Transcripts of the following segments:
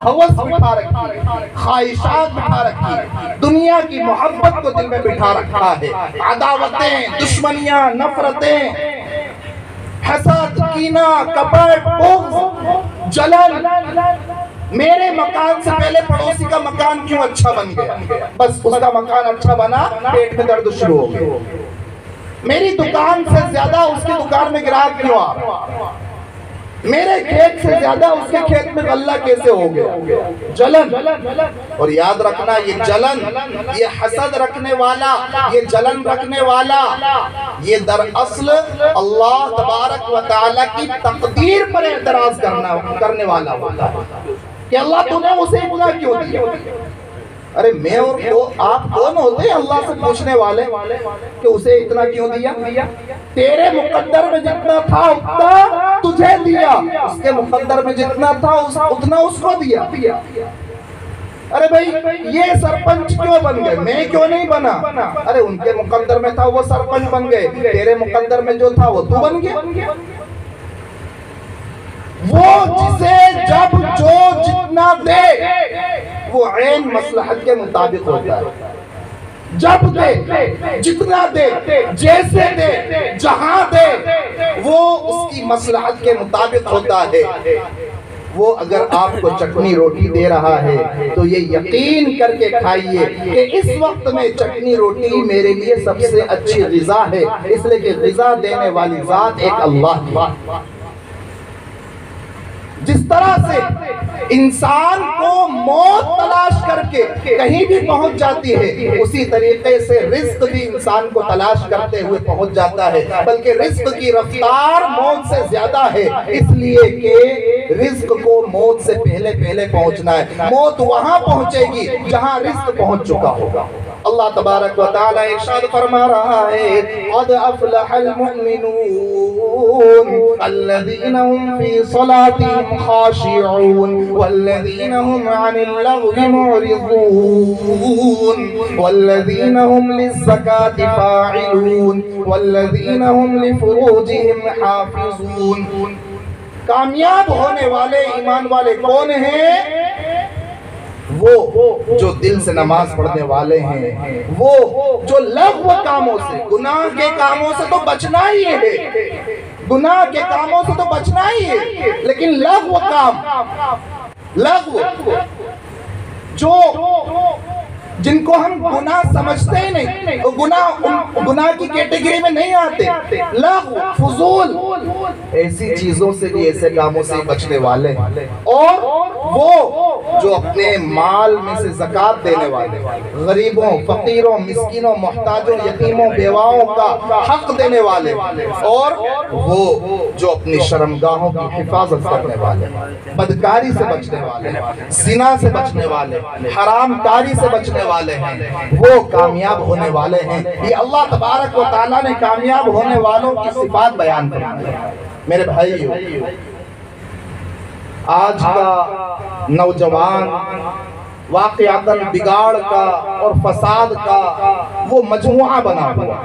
ہوس بٹھا رکھی ہے، خواہشات بٹھا رکھی ہے، دنیا کی محبت کو دل میں بٹھا رکھا ہے، عداوتیں، دشمنیاں، نفرتیں، حسد، کینہ، کپٹ، بغض، جلن، میرے مکان سے پہلے پڑوسی کا مکان کیوں اچھا بن گیا، بس اس کا مکان اچھا بنا پیٹ میں درد شروع ہو گیا، میری دکان سے زیادہ اس کی دکان میں گراہک کیوں آ رہا، میرے کھیت سے زیادہ اس کے کھیت میں غلہ کیسے ہو گیا، جلن۔ اور یاد رکھنا یہ جلن، یہ حسد رکھنے والا، یہ جلن رکھنے والا، یہ دراصل اللہ تبارک و تعالیٰ کی تقدیر پر اعتراض کرنے والا ہوتا ہے کہ اللہ تو نے اسے اتنا کیوں دیا۔ ارے میں اور آپ کون ہوتے ہیں اللہ سے پوچھنے والے کہ اسے اتنا کیوں دیا؟ تیرے مقدر میں جتنا تھا اتنا تجھے دیا، اس کے مقدر میں جتنا تھا اتنا اس کو دیا۔ ارے بھائی یہ سرپنچ کیوں بن گئے، میں کیوں نہیں بنا؟ ارے ان کے مقدر میں تھا وہ سرپنچ بن گئے، تیرے مقدر میں جو تھا وہ تو بن گیا۔ وہ جسے جب جو جتنا دے وہ عین مصلحت کے مطابق ہوتا ہے، جب دے، جتنا دے، جیسے دے، جہاں دے، وہ اس کی مصلحت کے مطابق ہوتا ہے۔ وہ اگر آپ کو چٹنی روٹی دے رہا ہے تو یہ یقین کر کے کھائیے کہ اس وقت میں چٹنی روٹی میرے لیے سب سے اچھی غذا ہے، اس لیے کہ غذا دینے والی ذات ایک اللہ ہے۔ جس طرح سے انسان کو موت تلاش کر کے کہیں بھی پہنچ جاتی ہے، اسی طریقے سے رزق بھی انسان کو تلاش کرتے ہوئے پہنچ جاتا ہے، بلکہ رزق کی رفتار موت سے زیادہ ہے، اس لیے کہ رزق کو موت سے پہلے پہنچنا ہے۔ موت وہاں پہنچے گی جہاں رزق پہنچ چکا ہوگا۔ اللہ تبارک و تعالیٰ ارشاد فرما رہا ہے قد افلح المؤمنون الذين هم في صلاتهم خاشعون والذين هم عن اللغو معرضون والذين هم للزكاة فاعلون والذين هم لفروجهم حافظون۔ کامیاب ہونے والے ایمان والے کون ہیں؟ وہ جو دل سے نماز پڑھنے والے ہیں، وہ جو لغو کاموں سے، گناہ کے کاموں سے تو بچنا ہی ہے، گناہ کے کاموں سے تو بچنا ہی ہے، لیکن لغو کام، لغو جو جن کو ہم گناہ سمجھتے ہی نہیں، گناہ کی کیٹیگری میں نہیں آتے، لغو، فضول، ایسی چیزوں سے بھی، ایسے کاموں سے بچنے والے ہیں۔ اور وہ جو اپنے مال میں سے زکوٰۃ دینے والے، غریبوں، فقیروں، مسکینوں، محتاجوں، یتیموں، بیواؤں کا حق دینے والے، اور وہ جو اپنی شرمگاہوں کی حفاظت کرنے والے، بدکاری سے بچنے والے، زنا سے بچنے والے، حرام کاری سے بچنے والے ہیں، وہ کامیاب ہونے والے ہیں۔ یہ اللہ تبارک و تعالیٰ نے کامیاب ہونے والوں کی صفات بیان کی۔ میرے بھائیو، آج کا نوجوان واقعتاً بگاڑ کا اور فساد کا وہ مجموعہ بنا ہوا۔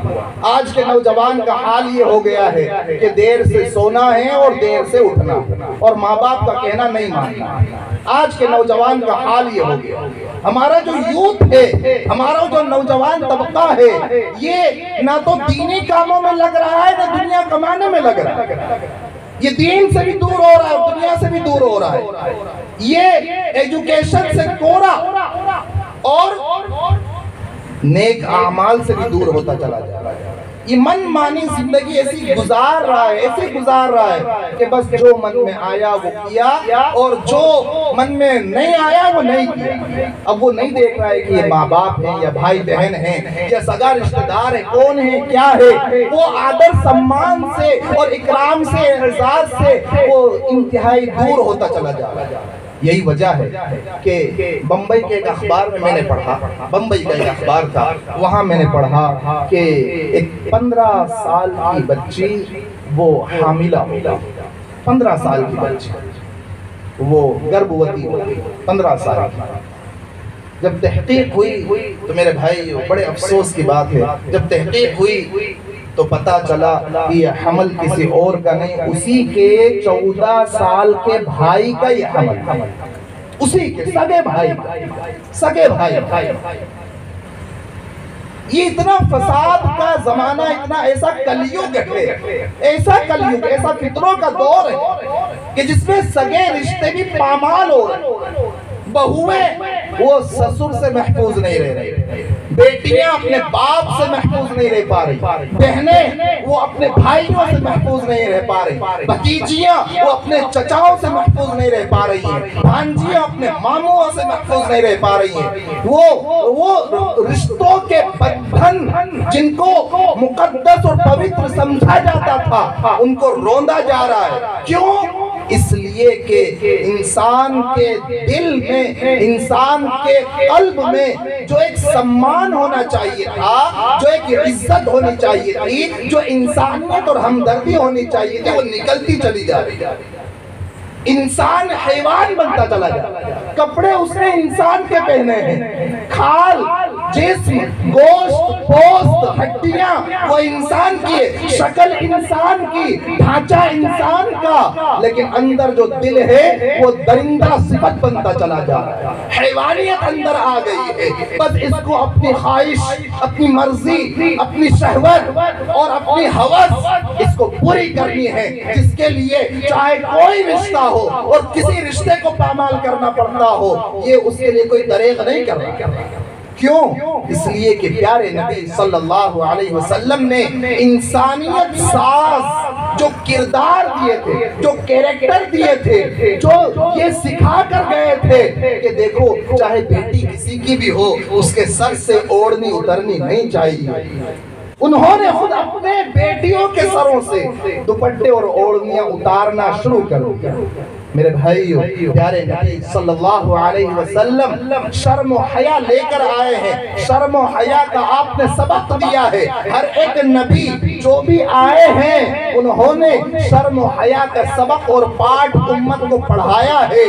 آج کے نوجوان کا حال یہ ہو گیا ہے کہ دیر سے سونا ہے اور دیر سے اٹھنا، اور ماں باپ کا کہنا نہیں ماننا۔ آج کے نوجوان کا حال یہ ہو گیا۔ ہمارا جو یوتھ ہے، ہمارا جو نوجوان طبقہ ہے، یہ نہ تو دینی کاموں میں لگ رہا ہے نہ دنیا کمانے میں لگ رہا ہے۔ یہ دین سے بھی دور ہو رہا ہے اور دنیا سے بھی دور ہو رہا ہے۔ یہ ایجوکیشن سے کورا اور نیک اعمال سے بھی دور ہوتا چلا جا رہا ہے۔ یہ من مانی زندگی ایسی گزار رہا ہے کہ بس جو من میں آیا وہ کیا اور جو من میں نہیں آیا وہ نہیں کیا۔ اب وہ نہیں دیکھ رہا ہے کہ یہ ماں باپ ہیں یا بھائی بہن ہیں یا سگا رشتہ دار ہے، کون ہے کیا ہے۔ وہ آدر سمان سے اور اکرام سے، اعزاز سے وہ انتہائی دور ہوتا چلا جا رہا ہے۔ یہی وجہ ہے کہ بمبئی کے ایک اخبار میں نے پڑھا، بمبئی کا ایک اخبار تھا، وہاں میں نے پڑھا کہ ایک 15 سال کی بچی وہ حاملہ ہوئی، 15 سال کی بچی وہ گربھوتی ہوئی، 15 سال کی۔ جب تحقیق ہوئی تو میرے بھائی بڑے افسوس کی بات ہے، جب تحقیق ہوئی تو پتا چلا کہ یہ حمل کسی اور کا نہیں، اسی کے 14 سال کے بھائی کا یہ حمل۔ اسی کے سگے بھائی، سگے بھائی۔ یہ اتنا فساد کا زمانہ، اتنا ایسا کلیوگ ہے، ایسا کلیوگ، ایسا فطروں کا دور ہے کہ جس میں سگے رشتے بھی پامال ہو رہے، بہویں وہ سسر سے محفوظ نہیں رہ رہی، بیٹیاں اپنے باپ سے محفوظ نہیں رہ پا رہی، بہنیں وہ اپنے بھائیوں سے محفوظ نہیں رہ پا رہی، بھتیجیاں وہ اپنے چچاؤں سے محفوظ نہیں رہ پا رہی ہیں، بھانجیاں اپنے ماموں سے محفوظ نہیں رہ پا رہی ہیں۔ وہ رشتوں کے بندھن جن کو مقدس اور پوتر سمجھا جاتا تھا، ان کو روندا جا رہا ہے۔ کیوں؟ اس لیے کہ انسان کے دل میں، انسان کے قلب میں جو ایک سمان ہونا چاہیے تھا، جو ایک عزت ہونی چاہیے تھی، جو انسانیت اور ہمدردی ہونی چاہیے تھی، وہ نکلتی چلی جا رہی ہے۔ انسان حیوان بنتا چلا جائے، کپڑے اس نے انسان کے پہنے ہیں، کھال، جسم، گوشت، پوست، ہڈیاں وہ انسان کی، شکل انسان کی، ڈھانچہ انسان کا، لیکن اندر جو دل ہے وہ درندہ صفت بنتا چلا جا رہا ہے، حیوانیت اندر آ گئی ہے۔ بس اس کو اپنی خواہش، اپنی مرضی، اپنی شہوت اور اپنی ہوس اس کو پوری کرنی ہے، جس کے لیے چاہے کوئی رشتہ ہو اور کسی رشتے کو پامال کرنا پڑتا ہو، یہ اس کے لیے کوئی دریغ نہیں کر رہا۔ کیوں؟ اس لیے کہ پیارے نبی صلی اللہ علیہ وسلم نے انسانیت ساز جو کردار دیے تھے، جو کیریکٹر دیے تھے، جو یہ سکھا کر گئے تھے کہ دیکھو چاہے بیٹی کسی کی بھی ہو، اس کے سر سے اوڑھنی اترنی نہیں چاہیے۔ انہوں نے خود اپنے بیٹیوں کے سروں سے دوپٹے اور اوڑھنیاں اتارنا شروع کر دیا۔ میرے بھائیو، پیارے نبی صلی اللہ علیہ وسلم شرم و حیا لے کر آئے ہیں، شرم و حیا کا آپ نے سبق دیا ہے۔ ہر ایک نبی جو بھی آئے ہیں انہوں نے شرم و حیا کا سبق اور پاٹھ امت کو پڑھایا ہے۔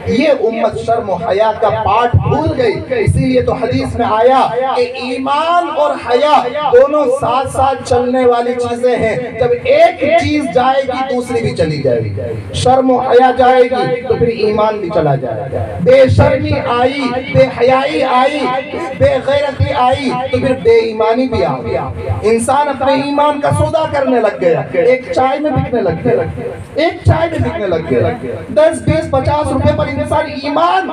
یہ امت شرم و حیا کا پاٹھ بھول گئی، اسی لیے تو حدیث میں آیا کہ ایمان اور حیا دونوں ساتھ ساتھ چلنے والی چیزیں ہیں، جب ایک چیز جائے گی دوسری بھی چلی جائے گی۔ شرم و حیا جائے گی تو پھر ایمان بھی چلا جائے گا، بے شرمی آئی، بے حیائی آئی، بے غیرتی آئی تو پھر بے ایمانی بھی آ گیا۔ انسان اپنے ایمان کا سودا کرنے لگ گیا، ایک چائے میں بکنے لگ گیا، ایک چائے میں بکنے لگ گیا، 10 20 50 روپے پر انسان ایمان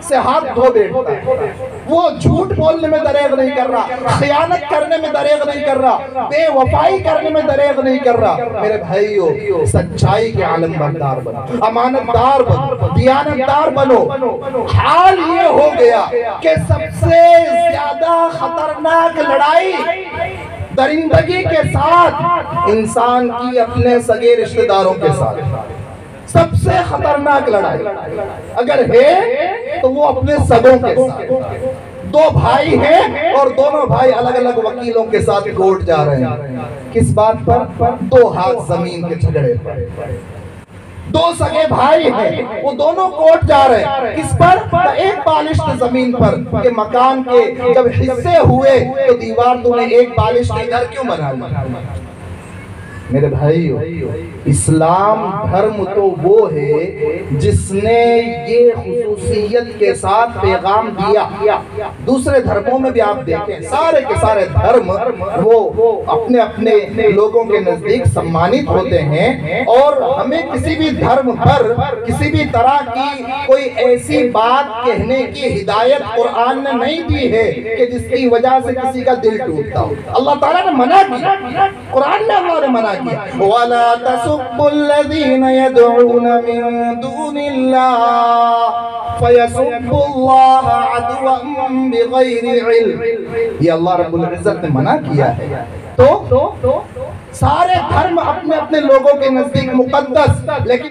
سے ہاتھ دھو بیٹھتا ہے۔ وہ جھوٹ بولنے میں دریغ نہیں کر رہا، خیانت کرنے میں دریغ نہیں کر رہا، بے وفائی کرنے میں دریغ نہیں کر رہا۔ میرے بھائیو، سچائی کے عالم بردار بنو، امانت دار بنو، دیانت دار بنو۔ حال یہ ہو گیا کہ سب سے زیادہ خطرناک لڑائی درندگی کے ساتھ انسان کی اپنے سگے رشتہ داروں کے ساتھ، سب سے خطرناک لڑائی اگر ہے تو وہ اپنے سگوں کے ساتھ۔ دو بھائی ہیں اور دونوں بھائی الگ الگ وکیلوں کے ساتھ کورٹ جا رہے ہیں، کس بات پر؟ 2 ہاتھ زمین کے جھگڑے پر۔ 2 سگے بھائی ہیں، وہ دونوں کورٹ جا رہے ہیں، کس پر؟ ایک بالشت زمین پر، کہ مکان کے جب حصے ہوئے تو دیوار تو نے ایک بالشت کے گھر کیوں بنا لی؟ میرے بھائیو، اسلام دھرم تو وہ ہے جس نے یہ خصوصیت کے ساتھ پیغام دیا۔ دوسرے دھرموں میں بھی آپ دیکھیں، سارے کے سارے دھرم وہ اپنے اپنے لوگوں کے نزدیک سمانت ہوتے ہیں، اور ہمیں کسی بھی دھرم پر کسی بھی طرح کی کوئی ایسی بات کہنے کی ہدایت قرآن نے نہیں دی ہے کہ جس کی وجہ سے کسی کا دل ٹوٹتا ہو۔ اللہ تعالیٰ نے منع کیا، قرآن میں اللہ نے منع کیا، وَلَا تَسُبُّوا الَّذِينَ يَدْعُونَ مِن دُونِ اللَّهِ فَيَسُبُّوا اللَّهَ عَدْوًا بِغَيْرِ عِلْمٍ۔ یہ اللہ رب العزت نے منع کیا ہے۔ تو سارے دھرم اپنے اپنے لوگوں کے نزدیک مقدس، لیکن